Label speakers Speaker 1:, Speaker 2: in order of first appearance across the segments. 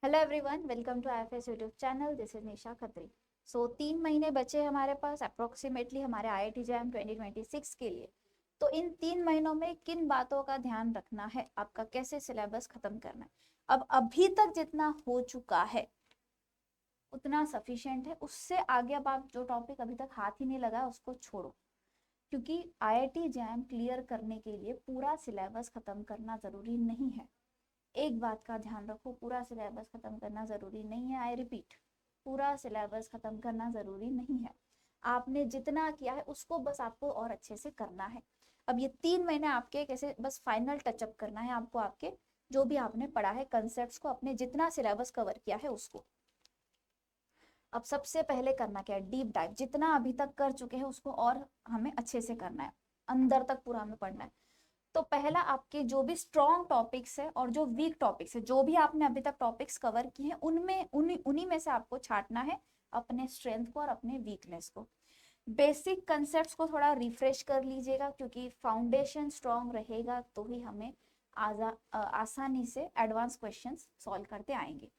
Speaker 1: Hello everyone, welcome to IFS YouTube channel. This is Nisha Khatri. 3 महीने बचे हमारे पास अप्रोक्सीमेटली हमारे आईआईटी जैम 2026 के लिए। तो इन 3 महीनों में किन बातों का ध्यान रखना है, आपका कैसे सिलेबस खत्म करना है। अब अभी तक जितना हो चुका है उतना सफिशिएंट है। उससे आगे अब आप जो टॉपिक अभी तक हाथ ही नहीं लगा उसको छोड़ो, क्योंकि आईआईटी जैम क्लियर करने के लिए पूरा सिलेबस खत्म करना जरूरी नहीं है। एक बात का ध्यान रखो, पूरा सिलेबस खत्म करना जरूरी नहीं है। आई रिपीट, पूरा सिलेबस खत्म करना जरूरी नहीं है। आपने जितना किया है उसको बस आपको और अच्छे से करना है। अब ये 3 महीने आपके कैसे बस फाइनल टचअप करना है आपको, आपके जो भी आपने पढ़ा है कंसेप्ट को, अपने जितना सिलेबस कवर किया है उसको। अब सबसे पहले करना क्या है, डीप डाइव। जितना अभी तक कर चुके हैं उसको और हमें अच्छे से करना है, अंदर तक पूरा हमें पढ़ना है। तो पहला, आपके जो भी स्ट्रॉन्ग टॉपिक्स है और जो वीक टॉपिक्स है, जो भी आपने अभी तक टॉपिक्स कवर किए हैं उनमें उन्हीं में से आपको छांटना है अपने स्ट्रेंथ को और अपने वीकनेस को। बेसिक कंसेप्ट्स को थोड़ा रिफ्रेश कर लीजिएगा, क्योंकि फाउंडेशन स्ट्रॉन्ग रहेगा तो ही हमें आसानी से एडवांस क्वेश्चंस सॉल्व करते आएंगे।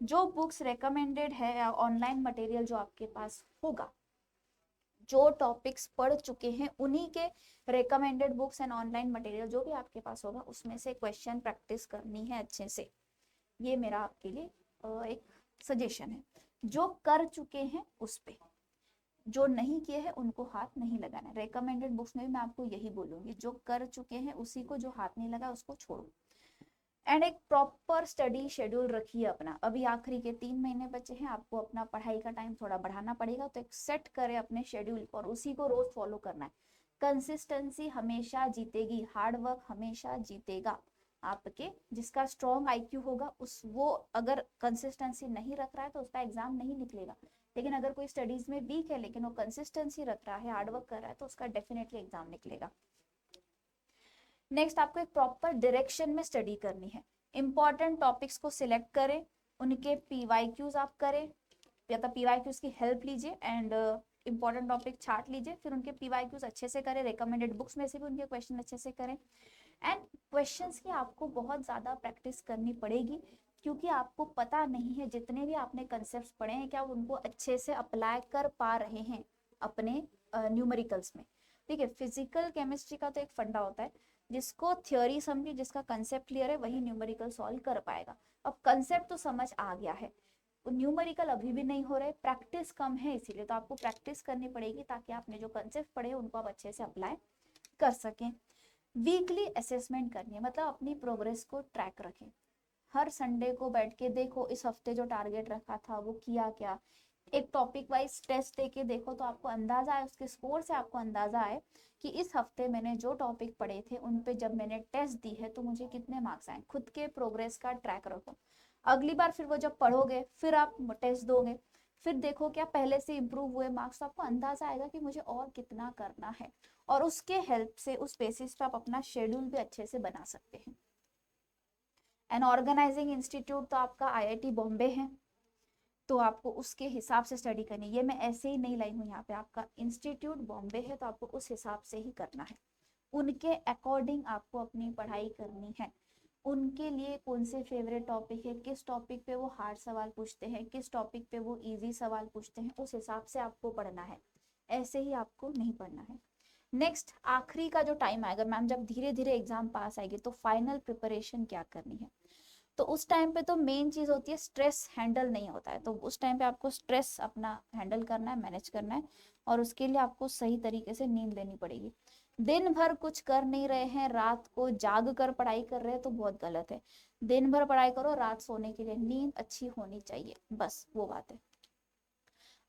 Speaker 1: जो बुक्स रेकमेंडेड है या ऑनलाइन मटेरियल जो आपके पास होगा, जो टॉपिक्स पढ़ चुके हैं उन्हीं के recommended books and online material जो भी आपके पास होगा उसमें से क्वेश्चन प्रैक्टिस करनी है अच्छे से। ये मेरा आपके लिए एक सजेशन है। जो कर चुके हैं उस पे, जो नहीं किए हैं उनको हाथ नहीं लगाना। रेकमेंडेड बुक्स में भी मैं आपको यही बोलूंगी, जो कर चुके हैं उसी को, जो हाथ नहीं लगा उसको छोड़ो। एंड एक प्रॉपर स्टडी शेड्यूल रखिए अपना। अभी आखिरी के 3 महीने बचे हैं, आपको अपना पढ़ाई का टाइम थोड़ा बढ़ाना पड़ेगा, तो एक सेट करें अपने शेड्यूल और उसी को रोज फॉलो करना है। कंसिस्टेंसी हमेशा जीतेगी, हार्ड वर्क हमेशा जीतेगा। आपके जिसका स्ट्रॉन्ग आईक्यू होगा उस वो अगर कंसिस्टेंसी नहीं रख रहा है तो उसका एग्जाम नहीं निकलेगा। लेकिन अगर कोई स्टडीज में वीक है लेकिन वो कंसिस्टेंसी रख रहा है, हार्डवर्क कर रहा है, तो उसका डेफिनेटली एग्जाम निकलेगा। नेक्स्ट, आपको एक प्रॉपर डायरेक्शन में स्टडी करनी है। इंपॉर्टेंट टॉपिक्स को सिलेक्ट करें, उनके पीवाईक्यूज आप करें या तो पीवाईक्यूज की हेल्प लीजिए एंड इंपॉर्टेंट टॉपिक छाट लीजिए, फिर उनके पीवाईक्यूज अच्छे से करें, रिकमेंडेड बुक्स में से भी उनके क्वेश्चन अच्छे से करें। एंड क्वेश्चंस की आपको बहुत ज़्यादा प्रैक्टिस करनी पड़ेगी, क्योंकि आपको पता नहीं है जितने भी आपने कंसेप्ट पढ़े हैं क्या उनको अच्छे से अप्लाई कर पा रहे हैं अपने न्यूमेरिकल्स में। ठीक है, फिजिकल केमिस्ट्री का तो एक फंडा होता है, जिसको थ्योरी समझी, जिसका कंसेप्ट क्लियर है वही न्यूमेरिकल सॉल्व कर पाएगा। अब कंसेप्ट तो समझ आ गया है, न्यूमेरिकल अभी भी नहीं हो रहे, प्रैक्टिस कम है, इसीलिए तो आपको प्रैक्टिस करनी पड़ेगी ताकि आपने जो कंसेप्ट पढ़े उनको आप अच्छे से अप्लाई कर सकें। वीकली असेसमेंट करनी है, मतलब अपनी प्रोग्रेस को ट्रैक रखें। हर संडे को बैठ के देखो इस हफ्ते जो टारगेट रखा था वो किया क्या। एक टॉपिक वाइज टेस्ट दे के देखो तो आपको अंदाजा आए, उसके स्कोर से आपको अंदाजा आए कि इस हफ्ते मैंने जो टॉपिक पढ़े थे उन पे जब मैंने टेस्ट दी है तो मुझे कितने मार्क्स आए। खुद के प्रोग्रेस का ट्रैक रखो। अगली बार फिर वो जब पढ़ोगे फिर आप टेस्ट दोगे, फिर देखो क्या पहले से इम्प्रूव हुए मार्क्स, तो आपको अंदाजा आएगा कि मुझे और कितना करना है। और उसके हेल्प से उस बेसिस पे आप अपना शेड्यूल भी अच्छे से बना सकते हैं। एन ऑर्गेनाइजिंग इंस्टीट्यूट तो आपका आईआईटी बॉम्बे है, तो आपको उसके हिसाब से स्टडी करनी है। ये मैं ऐसे ही नहीं लाई हूँ, यहाँ पे आपका इंस्टीट्यूट बॉम्बे है तो आपको उस हिसाब से ही करना है। उनके अकॉर्डिंग आपको अपनी पढ़ाई करनी है। उनके लिए कौन से फेवरेट टॉपिक है, किस टॉपिक पे वो हार्ड सवाल पूछते हैं, किस टॉपिक पे वो इजी सवाल पूछते हैं, उस हिसाब से आपको पढ़ना है। ऐसे ही आपको नहीं पढ़ना है। नेक्स्ट, आखिरी का जो टाइम आएगा मैम, जब धीरे धीरे एग्जाम पास आएगी तो फाइनल प्रिपरेशन क्या करनी है। तो उस टाइम पे तो मेन चीज होती है स्ट्रेस हैंडल नहीं होता है, तो उस टाइम पे आपको स्ट्रेस अपना हैंडल करना है, मैनेज करना है। और उसके लिए आपको सही तरीके से नींद लेनी पड़ेगी। दिन भर कुछ कर नहीं रहे हैं, रात को जाग कर पढ़ाई कर रहे हैं तो बहुत गलत है। दिन भर पढ़ाई करो, रात सोने के लिए नींद अच्छी होनी चाहिए, बस वो बात है।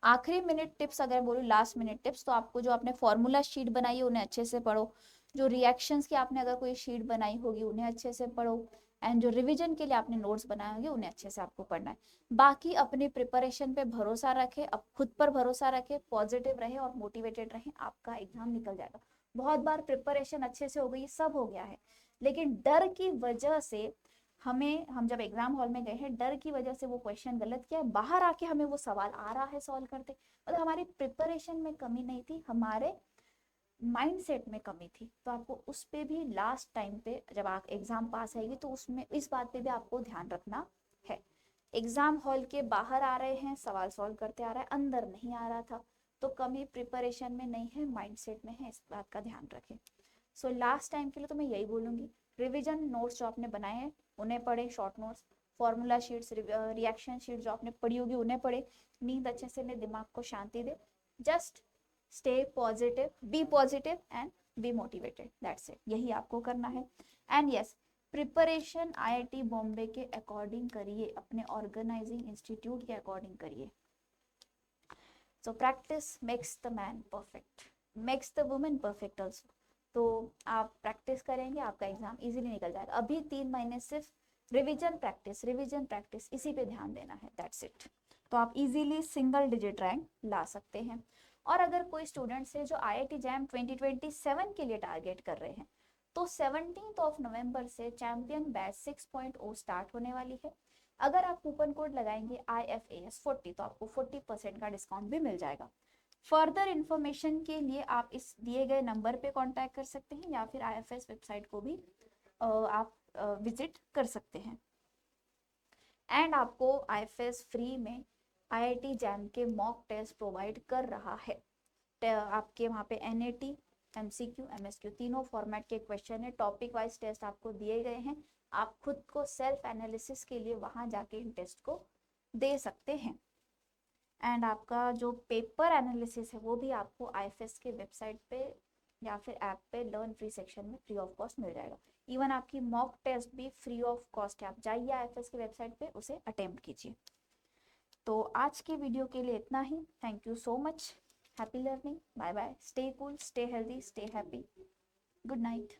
Speaker 1: आखिरी मिनट टिप्स अगर बोलूँ, लास्ट मिनट टिप्स, तो आपको जो आपने फॉर्मूला शीट बनाई है उन्हें अच्छे से पढ़ो। जो रिएक्शंस की आपने अगर कोई शीट बनाई होगी उन्हें अच्छे से पढ़ो। एंड जो रिवीजन के लिए आपने नोट्स बनाए होंगे उन्हें अच्छे से आपको पढ़ना है। बाकी अपनी प्रिपरेशन पे भरोसा रखें, अब खुद पर भरोसा रखें, पॉजिटिव रहे और मोटिवेटेड रहें, आपका एग्जाम निकल जाएगा। बहुत बार प्रिपरेशन अच्छे से हो गई, सब हो गया है, लेकिन डर की वजह से हम जब एग्जाम हॉल में गए हैं डर की वजह से वो क्वेश्चन गलत किया, बाहर आके हमें वो सवाल आ रहा है सॉल्व करते। मतलब हमारी प्रिपरेशन में कमी नहीं थी, हमारे माइंडसेट में कमी थी। तो आपको उस पे भी लास्ट टाइम पे जब आप एग्जाम पास आएगी तो उसमें इस बात पे भी आपको ध्यान रखना है। एग्जाम हॉल के बाहर आ रहे हैं, सवाल सॉल्व करते आ रहा है, अंदर नहीं आ रहा था, तो कमी प्रिपरेशन में नहीं है, माइंडसेट में है, इस बात का ध्यान रखें। सो लास्ट टाइम के लिए तो मैं यही बोलूँगी, रिविजन नोट्स जो आपने बनाए हैं उन्हें पढ़े, short notes, formula sheets, reaction sheet जो आपने पढ़ी होगी उन्हें पढ़े, नींद अच्छे से ले, दिमाग को शांति दे, just stay positive, be positive and be motivated, that's it, यही आपको करना है। And yes, preparation IIT Bombay के अकॉर्डिंग करिए, अपने ऑर्गेनाइजिंग इंस्टीट्यूट के अकॉर्डिंग करिए। So practice makes the man perfect, makes the women perfect also. तो आप प्रैक्टिस करेंगे, आपका एग्जाम इजीली निकल जाएगा। अभी 3 महीने सिर्फ रिविजन प्रैक्टिस इसी पे ध्यान देना है, दैट्स इट। तो आप इजीली सिंगल डिजिट रैंक ला सकते हैं। और अगर कोई स्टूडेंट्स है जो आईआईटी जैम 2027 के लिए टारगेट कर रहे हैं, तो 17 नवंबर से चैंपियन बैच 6.0 स्टार्ट होने वाली है। अगर आप कूपन कोड लगाएंगे IFAS40 तो आपको 40% का डिस्काउंट भी मिल जाएगा। फर्दर इन्फॉर्मेशन के लिए आप इस दिए गए नंबर पे कांटेक्ट कर सकते हैं, या फिर IFS वेबसाइट को भी आप विजिट कर सकते हैं। एंड आपको IFS फ्री में IIT जैम के मॉक टेस्ट प्रोवाइड कर रहा है। आपके वहाँ पे NAT, MCQ, MSQ तीनों फॉर्मेट के क्वेश्चन है, टॉपिक वाइज टेस्ट आपको दिए गए हैं। आप खुद को सेल्फ एनालिसिस के लिए वहाँ जाके इन टेस्ट को दे सकते हैं। एंड आपका जो पेपर एनालिसिस है वो भी आपको IFS के वेबसाइट पे या फिर ऐप पे लर्न फ्री सेक्शन में फ्री ऑफ कॉस्ट मिल जाएगा। इवन आपकी मॉक टेस्ट भी फ्री ऑफ कॉस्ट है, आप जाइए IFS की वेबसाइट पे, उसे अटेम्प्ट कीजिए। तो आज की वीडियो के लिए इतना ही। Thank you so much, happy learning, bye bye, stay cool, stay healthy, stay happy, good night.